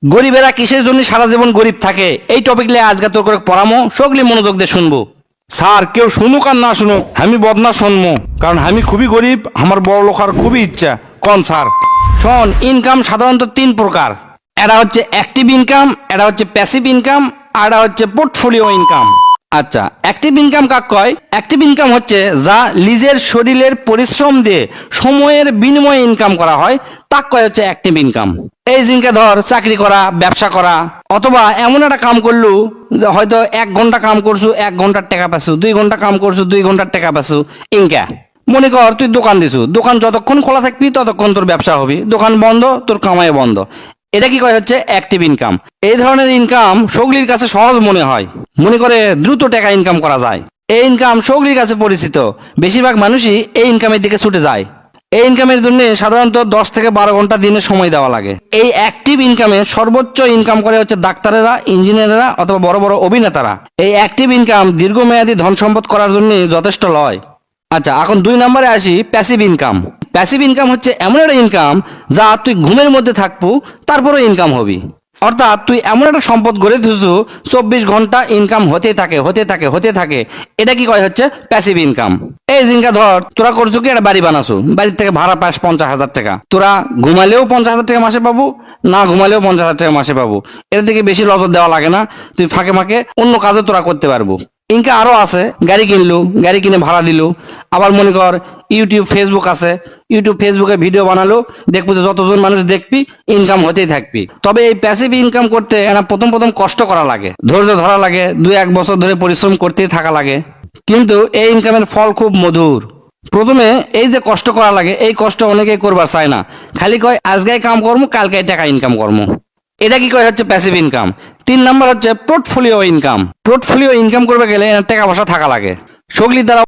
গরিবেরা কিসের জন্য সারা জীবন গরিব থাকে, এই টপিক নিয়ে আজকে তোর করে পড়ামো, সকলে মনোযোগ দিয়ে শুনবো। স্যার কেউ শুনুক আর না শুনুক, আমি বদনা শুনবো, কারণ আমি খুবই গরিব, আমার বড় লোক আর খুবই ইচ্ছা। কোন স্যার? শোন, ইনকাম সাধারণত তিন প্রকার। এটা হচ্ছে অ্যাক্টিভ ইনকাম, এটা হচ্ছে প্যাসিভ ইনকাম, আর এটা হচ্ছে পোর্টফোলিও ইনকাম। আচ্ছা, অ্যাক্টিভ ইনকাম কাক কয়? অ্যাক্টিভ ইনকাম হচ্ছে যা নিজের শরীরের পরিশ্রম দিয়ে সময়ের বিনিময়ে ইনকাম করা হয়, তাক কয় হচ্ছে অ্যাক্টিভ ইনকাম। এই জিনকে ধর চাকরি করা, ব্যবসা করা, অথবা এমন একটা কাম করলু যে হয়তো 1 ঘন্টা কাম করছু, 1 ঘন্টার টাকা পাচ্ছু, 2 ঘন্টা কাম করছু, 2 ঘন্টার টাকা পাচ্ছু। ইনকা মনে কর তুই দোকান দিছু, দোকান যতক্ষণ খোলা থাকবি ততক্ষণ তোর ব্যবসা হবে, দোকান বন্ধ তোর কামাই বন্ধ। এটা কি কয় হচ্ছে অ্যাক্টিভ ইনকাম। এই ধরনের ইনকাম সগলির কাছে সহজ মনে হয়, মনে করে দ্রুত টাকা ইনকাম করা যায়। এই ইনকাম সগলির কাছে পরিচিত, বেশিরভাগ মানুষই এই ইনকামের দিকে ছুটে যায়। এই ইনকামের জন্য সাধারণত 10 থেকে 12 ঘন্টা দিনে সময় দেওয়া লাগে। এই অ্যাক্টিভ ইনকামে সর্বোচ্চ ইনকাম করে হচ্ছে ডাক্তারেরা, ইঞ্জিনিয়াররা অথবা বড় বড় অভিনেতারা। এই অ্যাক্টিভ ইনকাম দীর্ঘমেয়াদী ধন সম্পদ করার জন্য যথেষ্ট লয়। আচ্ছা, এখন 2 নম্বরে আসি প্যাসিভ ইনকাম। প্যাসিভ ইনকাম হচ্ছে এমন একটা ইনকাম যা তুই ঘুমের মধ্যে থাকবো তারপরে ইনকাম হবি। অর্থাৎ তুই এমন একটা সম্পদ গড়ে তুলছু, 24 ঘন্টা ইনকাম হতে থাকে হতে থাকে হতে থাকে। এটা কি কয় হচ্ছে প্যাসিভ ইনকাম। এই জিনকা ধর তোরা করছো কি, একটা বাড়ি বানাছো, বাড়ির থেকে ভাড়া পাস 50,000 টাকা। তোরা ঘুমালেও 50,000 টাকা মাসে পাবো, না ঘুমালেও 50,000 টাকা মাসে পাবো। এটা থেকে বেশি নজর দেওয়া লাগে না, তুই ফাঁকে ফাঁকে অন্য কাজও তোরা করতে পারবো। ইনকা আরো আছে, গাড়ি কিনলু, গাড়ি কিনে ভাড়া দিলু। আবার মনে কর ইউটিউব ফেসবুক আছে, ইউটিউব ফেসবুকে ভিডিও বানালো, দেখবো যে যতজন মানুষ দেখবি ইনকাম হতেই থাকবি। তবে এই প্যাসিভ ইনকাম করতে এনা প্রথম প্রথম কষ্ট করা লাগে, ধৈর্য ধরা লাগে, 2-1 বছর ধরে পরিশ্রম করতেই থাকা লাগে। কিন্তু এই ইনকামের ফল খুব মধুর। প্রথমে এই যে কষ্ট করা লাগে, এই কষ্ট অনেকেই করবার চায় না, খালি কয় আজকে কাম কর্ম, কালকে টাকা ইনকাম কর্ম। এটা কি কয় হচ্ছে প্যাসিভ ইনকাম। 3 নম্বর হচ্ছে পোর্টফোলিও ইনকাম। পোর্টফোলিও ইনকাম করবে গেলে টাকা পয়সা থাকা লাগে, সগলির দ্বারা